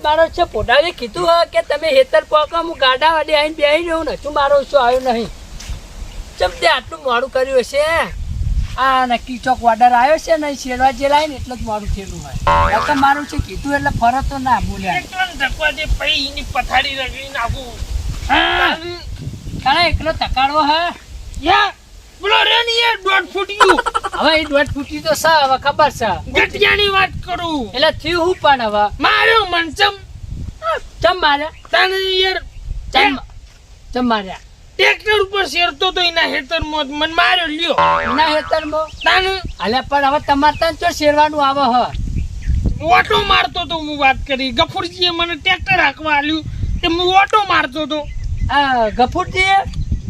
મારો છે પોડાવી કીધું હા કે તમે હેતર પોકા હું ગાડા વાડી આવીને બેસી રહ્યો ને શું મારો શું આવ્યો નહીં ચમ તે આટલું મોડું કર્યું હશે આ નક્કી ચોક ઓર્ડર આવ્યો છે ને શેરવા જે લાવીને એટલે જ મોડું થયેલું હોય તો મારું છે કીધું એટલે ફરક તો ના બોલ્યા પથારી રગડી નાખું તારા એકલો તકાડવો હા યા બોલો રે ને યાર 1.5 ફૂટ્યું હવે એ 1.5 ફૂટી તો સા હવે ખબર છે ગટિયાની વાત કરું એટલે થયું હું પણ હવે માર્યો મનચમ ચમ માર્યા તને યાર ચમ માર્યા ટ્રેક્ટર ઉપર શેરતો તો એના હેતરમાં મન માર્યો લ્યો એના હેતરમાં તને અલે પણ હવે તમારે તને ચો શેરવાનું આવે હ ઓટો મારતો તો હું વાત કરી ગફુરજીએ મને ટ્રેક્ટર હાંકવા આલ્યું તે હું ઓટો મારતો તો આ ગફુરજી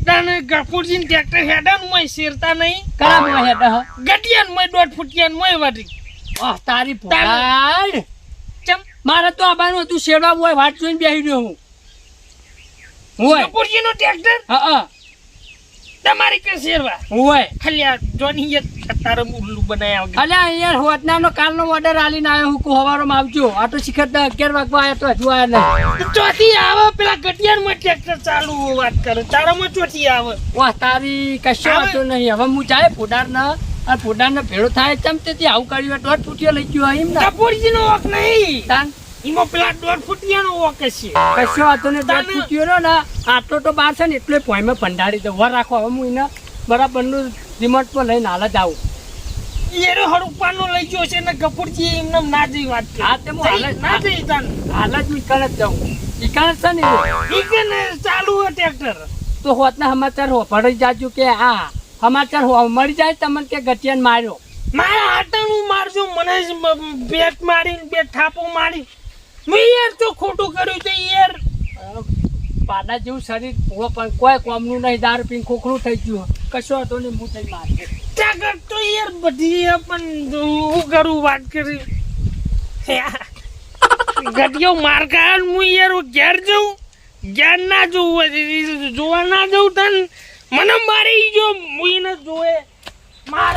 તને ગફુરજી ને ટ્રેક્ટર હેડન મોય શેરતા નહીં કરામાં હેડ હ ગટિયાન મોય 1.5 ફૂટિયાન મોય વાટી વાહ તારી પોડાડ ચમ મારે તો આબાનું હતું શેરવા હોય વાટ જોઈને બેહી રહ્યો હું હોય ગફુરજી નો ટ્રેક્ટર હા તમારી કે શેરવા હોય ખાલી આ જોની એક તારે ઉલ્લુ બનાયા અલ્યા યાર હોતનાનો કાલનો ઓર્ડર આલીને આવ્યો હું હવારમાં આવજો આટો શિખર 11 વાગવા આવ્યો તો હજુ આવ્યા નહીં ચોથી આવે પેલા ગટિયાન માં ટ્રેક્ટર ચાલુ વાત કરે તારામાં ચોથી આવે વાહ તારી કશો વાતો નહીં હવે હું જાય ફોડારના આ ફોડારને ભેળો થાય ચમ તેથી આવું કર્યું 1.5 ફૂટિયો લઈ ગયો એમ ને ગફુરજી નો વોક નહીં તાન ઈમાં પેલા 1.5 ફૂટિયાનો વોક છે કશો વાતો ને 1.5 ફૂટિયો રહ્યો ને આટલો તો બહાર છે ને એટલે પોઈમાં ભંડારી દઉં વર રાખો હવે હું એને બરાબરનું રિમોટ પર લઈને હાલ જ આવું એરો હરુપાનો લઈ ગયો છે ને ગફુરજી એમને ના જઈ વાત કરી હા તે હું હાલ જ ના જઈ તાન હાલ જ ઈકણ જ જાઉં ઈકણ જ છે ને ઈ કે ને ચાલુ હે ટ્રેક્ટર તો હોતના સમાચાર હો ભળી જાજુ કે આ સમાચાર હો મળી જાય તમને કે ગટિયાને માર્યો મારા હાટાનું મારજો મને જ બેટ મારીને બે થાપો મારી મેં યાર તો ખોટું કર્યું તો યાર પાડા જેવું શરીર પણ કોઈ કોમનું નહીં દારૂ પીને ખોખરું થઈ ગયું કશો હતો ને હું થઈ મારશે ત્યાં તો યાર બધી પણ હું કરું વાત કરી ગટિયો માર કાન હું યાર ઘેર જઉં ઘેર ના જોવું જોવા ના જવું તન મને મારી જો હું એને જોવે માર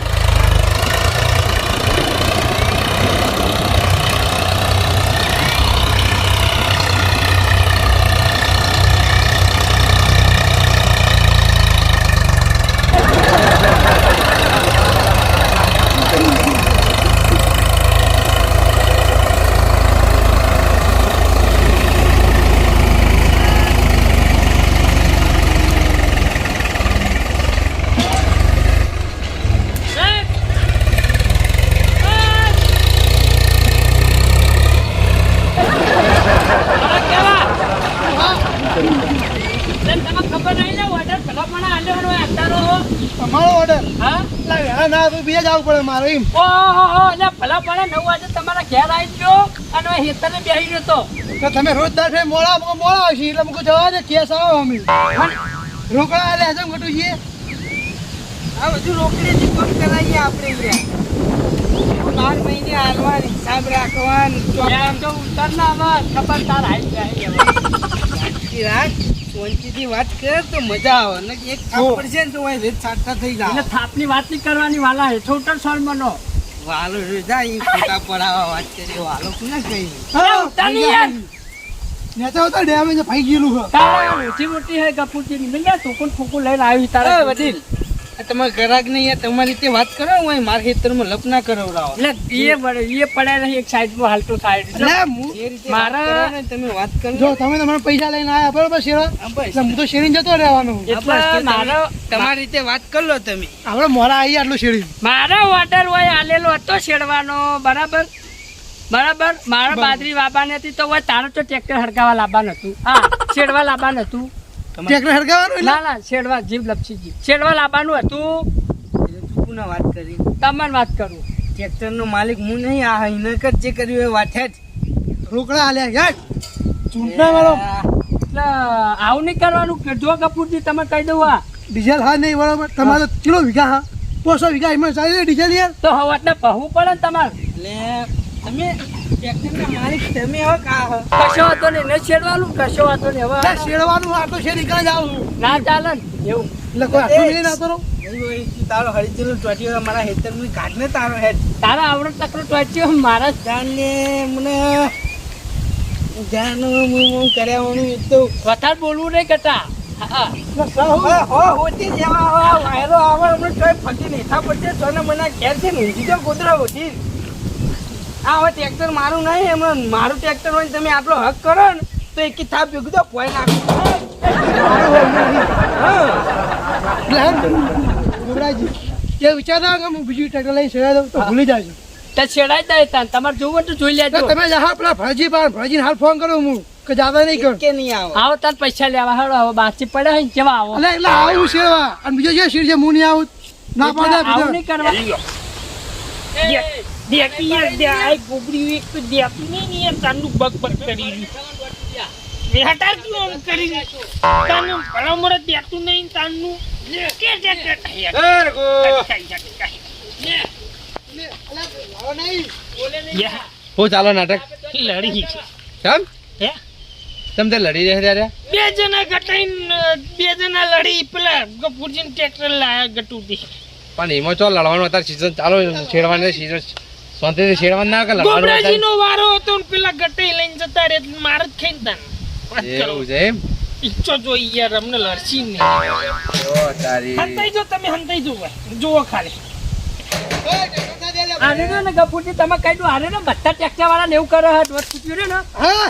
તમારો ઓર્ડર હા ના તો બીજા જવું પડે મારે એમ ઓહો એટલે ભલા પડે 9 વાગે તમારા ઘેર આવી ગયો અને હેતરને બેહી રહ્યો તો તમે રોજ દાખલે મોડા આવશે એટલે મુકો જવા દે કેસ આવો અમે રોકડા આલે હજમ ઘટું છે આ બધું રોકડી રિપોર્ટ કરાવીએ આપણે 12 મહિને હાલવાની હિસાબ રાખવાનું તો ઉતર ના આવે ખબર તાર આવી જાય રાખ શાંતિથી વાત કર તો મજા આવે ને એક થાપ પડશે ને તો રેત સાટતા થઈ એટલે જાય થાપની વાત નહીં કરવાની વાલા હેઠો ઉતર સોળ મનો વાલો જાય ફોટા પડાવવા વાત કરી વાલો કોને કહી ઉતર નહીં યાર નેતા તો ડેમેજ ફાઈ ગયેલું છે તારા મોટી હે ગપુરજી મિલ્યા ટોકન ફોકું લઈને આવી તારા વડીલ તમારે ગ્રાહક ને યાર તમારી રીતે વાત કરો હું મારા ખેતરમાં લપ ના કરાવડાવો એટલે એ પડ્યા નહીં એક સાઈડમાં હાલતો સાઈડ એ રીતે મારા તમે વાત કરો જો તમે તમારા પૈસા લઈને આયા બરોબર શેરા એટલે હું તો શેરીને જતો રહેવાનો એટલે મારો તમારી રીતે વાત કરી લો તમે આપણે મોડા આવી આટલું શેરી મારો ઓર્ડર હોય આલેલો હતો શેડવાનો બરાબર મારા બાજરી વાબાને હતી તો હોય તારો તો ટ્રેક્ટર હડકાવા લાવવાનું હતું હા શેડવા લાવવાનું હતું ટ્રેક્ટર હરગાવાનું ના શેડવા જીવ લપસીજી શેડવા લાવવાનું હતું ચૂકુના વાત કરી તમને વાત કરું ટ્રેક્ટર નો માલિક હું નહીં આ હિનકર જે કર્યું એ વાત જ રોકડા આલ્યા યાર ચૂંટણા વાળો એટલે આવું નહીં કરવાનું જો કપૂરજી તમે કહી દઉં આ ડીઝલ હા નહીં બરોબર તમારે કિલો વીઘા હા 500 વીઘા એમાં ચાલી ડીઝલ યાર તો હવે એટલે પહવું પડે ને તમારે એટલે તમે ટ્રેક્ટરના માલિક તમે હવે કા કશો વાતો નહીં ને શેડવાનું કશો વાતો નહીં હવે શેરવાનું આટલું શેરી કાં જાવ ના ચાલે ને એવું એટલે કોઈ આટલું નહીં ના કરો તારો હરિચંદ્ર ચોટીઓ મારા હેતર માં કાઢ ને તારો હેડ તારા આવડો તકરો ટોચ્યો મારા જાણને મને જાનું કર્યાવાનું એ તો વધારે બોલવું નહીં કરતા હા હોતી જ વાયરો આવે હમણાં કઈ ફટી નહીં થા પડશે સોને મને ઘેર છે ને ઊંઘી જાઓ ગોદરા હોતી આ હવે ટ્રેક્ટર મારું નહીં એમાં મારું ટ્રેક્ટર હોય ને તમે આટલો હક કરો ને તો એક થાપ ભેગું તો પોઈ ગોબરાજી એ વિચારતા કે હું બીજું ટ્રેક્ટર લઈને છેડા દઉં તો ભૂલી જાય તે છેડાઈ જાય તાન તમારે જોવું તો જોઈ લેજો તમે જા પેલા ભરજીને હાલ ફોન કરું હું કે જાતા નહીં કર કે નહીં આવે આવો તાર પૈસા લેવા હાડો હવે બાકી પડે હોય ને કેવા આવો એટલે આવું શેરવા અને બીજો જે શીર છે હું નહીં આવું ના પાડે આવું નહીં કરવા દેખી યાર દે આ ગોબરી એક તો દેખી નહીં યાર તાનું બગ બગ કરી રહ્યું એ હટાર ક્યું આમ કરી તાનું ભલામણ દેખતું નહીં તાનું કે હું ચાલો નાટક લડી છે કેમ હે તમે લડી રહ્યા ત્યારે બે જણા ઘટાઈને બે જણા લડી પેલા ગફુરજીને ટ્રેક્ટર લાયા ગટુથી પણ એમાં ચો લડવાનું અત્યારે સીઝન ચાલો છેડવાની સીઝન શાંતિથી છેડવાનું ના કે લડવાનું ગોબરાજીનો વારો હતો ને પેલા ગટાઈ લઈને જતા રે એટલે માર જ ખાઈને તાન એવું છે એમ ઈચ્છો જોઈ યાર અમને લડશી નહીં ઓ તારી હંતાઈ જો તમે હંતાઈ જો જુઓ ખાલી આને ને ગફુરજી તમે કહી દો આને ને બધા ટ્રેક્ટર વાળા ને એવું કરે હટ વત પૂછ્યું ને હા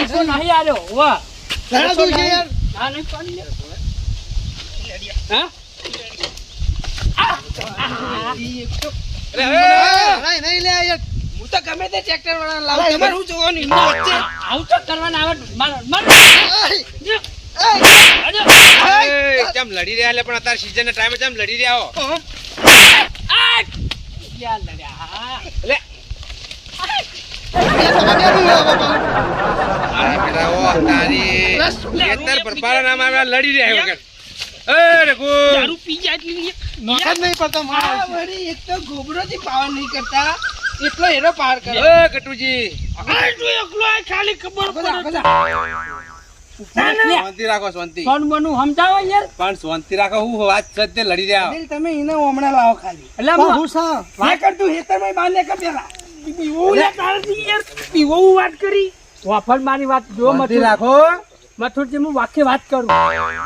શું નહીં આવ્યો વાહ લડા દઉં છે યાર આ નહીં પાડી લે હા નહીં લે યાર હું તો ગમે તે ટ્રેક્ટર વાળા લાવું તમારે શું જોવાનું આવું તો કરવાના આવે માર કેમ લડી રહ્યા એટલે પણ અત્યારે સીઝન ના ટાઈમે કેમ લડી રહ્યા હો ક્યાં લડ્યા એટલે બેટા ઓ તારી ખેતર પરપારા નામ આવ્યા લડી રહ્યા વગર એ રઘુ દારૂ પી જાય એટલી નોખા જ નહીં પડતા મારા વળી એક તો ગોબરોથી પાવર નહીં કરતા એટલો હેરો પાર કરે એ કટુજી આ જો એકલો આ ખાલી ખબર પડે શાંતિ રાખો શાંતિ કોણ બનું સમજાવો યાર પણ શાંતિ રાખો હું વાત છે તે લડી રહ્યા દિલ તમે એને હમણાં લાવો ખાલી એટલે હું સા વાત કરતું હેતરમાં બાંધ ને કર પેલા પીવો લે તારથી યાર પીવો વાત કરી વાફર મારી વાત જો શાંતિ મથુર રાખો મથુરજી હું વાક્ય વાત કરું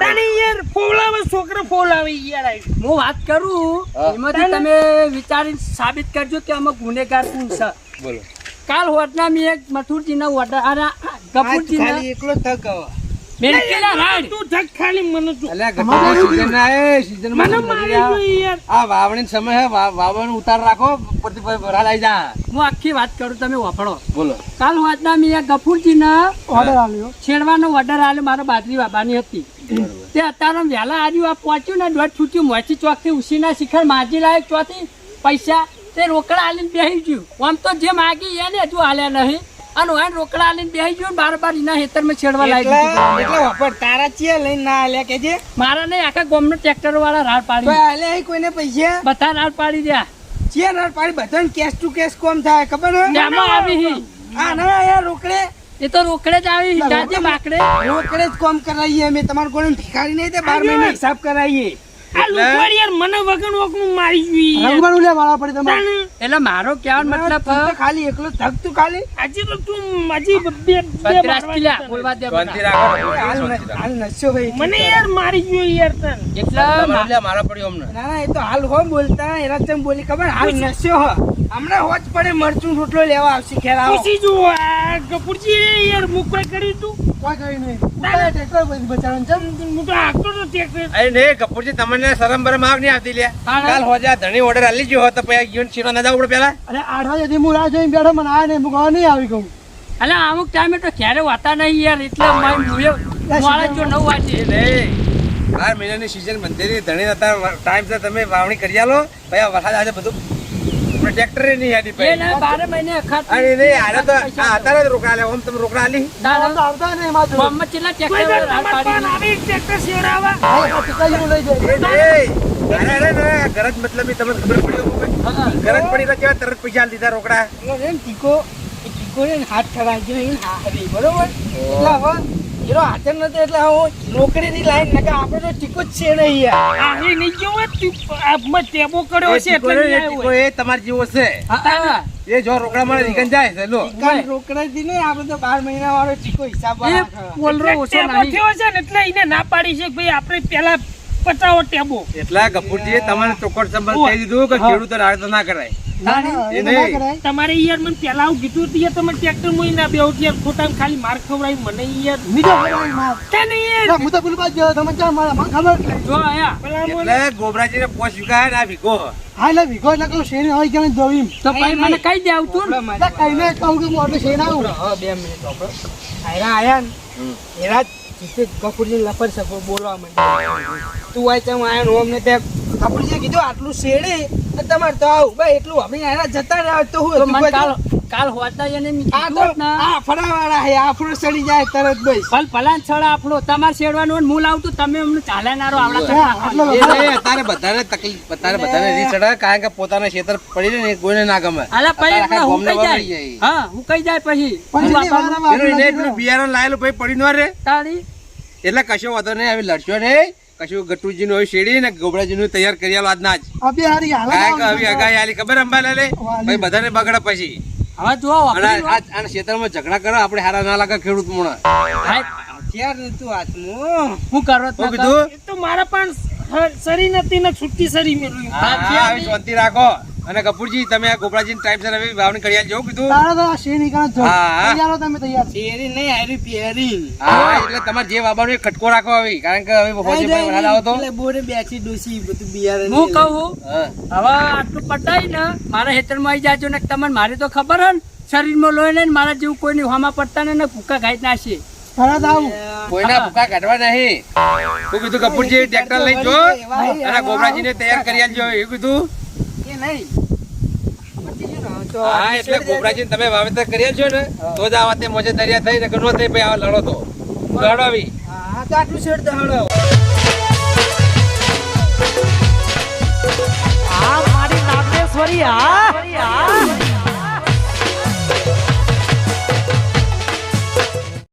તાને યાર ફોલાવે છોકરા ફોલાવે યાર આવી હું વાત કરું એમાંથી તમે વિચારીને સાબિત કરજો કે અમે ગુનેગાર કોણ છે બોલો કાલ હોટના મેં એક મથુરજીના ઓર્ડર અને ગફુરજીના ખાલી એકલો થક હવે મેલકીના રાડ તું ધક ખાલી મને તું એટલે ગટુ સીઝન ના એ સીઝન મને માં મારી જો યાર આ વાવણી સમય હે વાવવાનો ઉતાર રાખો પરથી ભરાલ આવી જા હું આખી વાત કરું તમે વાપરો બોલો કાલ હોટના મેં એક ગફુરજીના ઓર્ડર આલ્યો છેડવાનો ઓર્ડર આલ્યો મારો બાજરી બાબાની હતી તે અત્યારે વહેલા આજુ આ પહોંચ્યું ને દોઢ છૂટ્યું મોચી ચોકથી ઉસીના શિખર માજી લાયક ચોથી પૈસા તે રોકડા આલીને બેસી ગયું આમ તો જે માગી એને હજુ આલ્યા નહીં અને ઓય રોકડા આલીને બેસી ગયું બાર એના હેતરમાં છેડવા લાગી એટલે વાપર તારા ચિયા લઈને ના આલ્યા કે જે મારા નહીં આખા ગામનો ટ્રેક્ટર વાળા રાડ કોઈ પાડી આલ્યા હે કોઈને પૈસા બધા રાડ પાડી રહ્યા ચિયા ના પાડી બધાને કેશ ટુ કેશ કોમ થાય ખબર હે એમાં આવી હી. આ ના યાર રોકડે એ તો રોકડે જ આવી જાજે માકડે રોકડે જ કોમ કરાવીએ અમે તમારે કોઈ ભિખારી નહીં તે 12 મહિને હિસાબ કરાવીએ આ લુકવાડ યાર મને વગર વગનું મારી જોઈ યાર રંગવાનું લે મારા પડી તમારે તાને એટલે મારો કહેવાનો મતલબ તું તો ખાલી એકલો થક તું ખાલી આજે તો તું મજી બે બત્રાસ કિલા બોલવા દે શાંતિ બધા. રાખો હાલ શાંતિ રાખો. હાલ નસ્યો ભાઈ મને યાર મારી જોઈ યાર તને એટલે તમારે લે મારા પડ્યો અમને ના ના એ તો હાલ હો બોલતા એના ચમ બોલી ખબર હાલ નસ્યો હો હમણાં હોજ પડે મરચું રોટલો લેવા આવશે ખેર આવો પૂછી જો આ કપૂરજી યાર મુક કોઈ કર્યું તું કોઈ કઈ નહીં ઉતારે ટ્રેક્ટર બધી બચારાને ચમ હું તો આગતો તો ટ્રેક્ટર અરે ને કપૂરજી તમને શરમ બરમ આવ નહીં આવતી લે હા. કાલ હોજા ધણી ઓર્ડર આલી ગયો હોત તો પછી ગયો શીરો ના જાવ પડે પેલા અરે 8 વાગ્યાથી હું રાહ જોઈને બેઠો મને આ નહીં હું કહું નહીં આવી કહું એટલે અમુક ટાઈમે તો ક્યારે વાતા નહીં યાર એટલે મોડા જો 9 વાગે એ નહીં 12 મહિનાની સીઝન બંધેલી ધણી હતા ટાઈમ છે તમે વાવણી કરી આલો પછી વરસાદ આજે બધું ટ્રેક્ટર નહીં યાદી એ પછી ના 12 મહિને અખાત અરે નહીં આને તો આ અત્યારે જ રોકડા લે ઓમ તમે રોકડા આલી તો આવતા નહીં માત્ર ગામમાં કેટલા કોઈ ટ્રેક્ટર તો રાડ તમાર પાડી પાન આવી ટ્રેક્ટર સેવડાવા લઈ જાય અરે ગરજ મતલબ ઈ તમને ખબર પડી હોય ગરજ પડી તો કેવા તરત પૈસા આલી દીધા રોકડા એમ ટીકો એ ટીકો ને હાથ ઠરાવજો એને હારી બરોબર એટલે હવે એનો હાથે નતો એટલે હું નોકરીની લાઈન નકા આપણે તો ટીકો જ છે નહીં યાર આવી નહીં ગયો હોત આમાં ટેબો કર્યો છે એટલે નહીં આવ્યો હોય. એ તમાર જેવો છે હા એ જો રોકડા મને રીકન જાય છે લો કાલ રોકડાથી નહીં, આપણે તો 12 મહિના વાળો ચીકો હિસાબ એ રાખે. પોલરો ઓછો ટેબો નહીં થયો છે ને એટલે એને ના પાડી છે કે ભાઈ આપણે પેલા પટાવો ટેબો. એટલા ગફુરજીએ તમારે ચોક્કસ સંબંધ કહી દીધું કે ખેડૂતો રાડ ના કરાય ના, ના, એ એ તો ના નહીં. કરાય. તમારે યાર મને પેલા આવું કીધું હતું યાર, તમે ટ્રેક્ટર માં ના બેહો યાર, ખોટા ખાલી માર ખવડાવી મને યાર. બીજો ખબર માર. કે નહીં યાર? ના, હું તો પેલું બાજુ ગયો, તમે ક્યાં મારા? મને ખબર જ નહીં. જો આયા પેલા મને એટલે ગોબરાજીને પોચ વીઘા ને આ વીઘો હા, એટલે વીઘો એટલે કહું શેરી હોય કે જોઈમ. તો ભાઈ મને કહી દે આવતું ને. એટલે કઈને કહું કે હું આપણે શેરી આવું. હવે 2 મિનિટ વાપરો. આયરા આયા ને, એરા જીતે કપૂરજી લફર સફર બોલવા માંડ્યા. તું આય ચમ આયા ને અમને તે કપૂરજી કીધું આટલું શેડે તો તમારે તો આવું ભાઈ એટલું આપણે આયરા જતા રહ્યા તો હું તો હતું મને બધું? કાલ હોતા એને મેં આ કીધું તો હોત ને. આ ફરાવાળા હે, આફરો સડી જાય તરત બસ. ભલાન છળ આપણો તમારે શેડવાનું હોય ને હું લાવતું તમે અમને ચાલ્યાનારો આવડા હા, આટલો એ નહીં, અત્યારે બધાને તકલીફ બધાને રીત ચડે કારણ કે પોતાના ખેતર પડી રહે ને કોઈને ના ગમે અલા પછી અત્યારે આખા હું ગામને કઈ વગાડી જાય જાય. હા હું કઈ જાય પછી પણ હું જેટલી વાર વાપરવાનું. આમાં પેલું આપણે એને પેલું બિયારણ લાયેલું ભાઈ પડી ન રે તાળી એટલે કશો વાંધો નહીં હવે લડશો નહીં કશું ગટુજીનું હવે શેડી ને ગોબરાજીનું તૈયાર કરી આલો આજના જ આ બે હારી હાલત કારણ કે આવે હવે છે. અગાઈ આલી ખબર અંબાલા લે વાલી. ભાઈ બધાને બગડે પછી હવે જો અને વાપરી લો. આ ક્ષેત્રમાં ઝઘડા કરો આપણે હારા ના લાગે ખેડૂત મોણા ભાઈ, હથિયાર નતું હાથમાં. હું કરો શું કીધું એ તો મારા પણ સરી નથી ને છૂટી સરી મેળવી. હા હવે શાંતિ રાખો અને કપૂરજી તમે આ ગોબરાજી ટાઈમ સર હવે વાવણી કરી આલજો કીધું તારે તો આ શેરી કાં જ હા, હા. તૈયાર હો તમે તૈયાર. શેરી નહીં હારી પહેરી. હા એટલે તમારે જે વાવવાનું એ ખટકો રાખો હવે કારણ કે હવે હોજે ભાઈ વરસાદ આવો તો એટલે બોરે બેસી ડોસી બધું બિયારણ હું કહું હા. હવે આટલું પટાઈ ને મારા હેતરમાં આવી જાજો ને તમને મારી તો ખબર હે ને શરીરમાં લોહી નહીં ને મારા જેવું કોઈની હોમાં પડતા ને ભૂકા ખાઈ જ નાખશે. તરત આવું. કોઈના ભૂકા કાઢવા નહીં શું કીધું કપૂરજી ટ્રેક્ટર લઈ જો અને ગોબરાજીને તૈયાર કરી આલજો એવું કીધું એ નહીં. પતી ગયું ને, તો હા એટલે ગોબરાજીને તમે વાવેતર કરી આલજો ને તો જ આ વાતે મોજે દરિયા થઈ ને કે ન થઈ ભાઈ આવા લડો તો લડો આવી હા તો આટલું શેડ તો હળો. આ મારી નાગેશ્વરી હા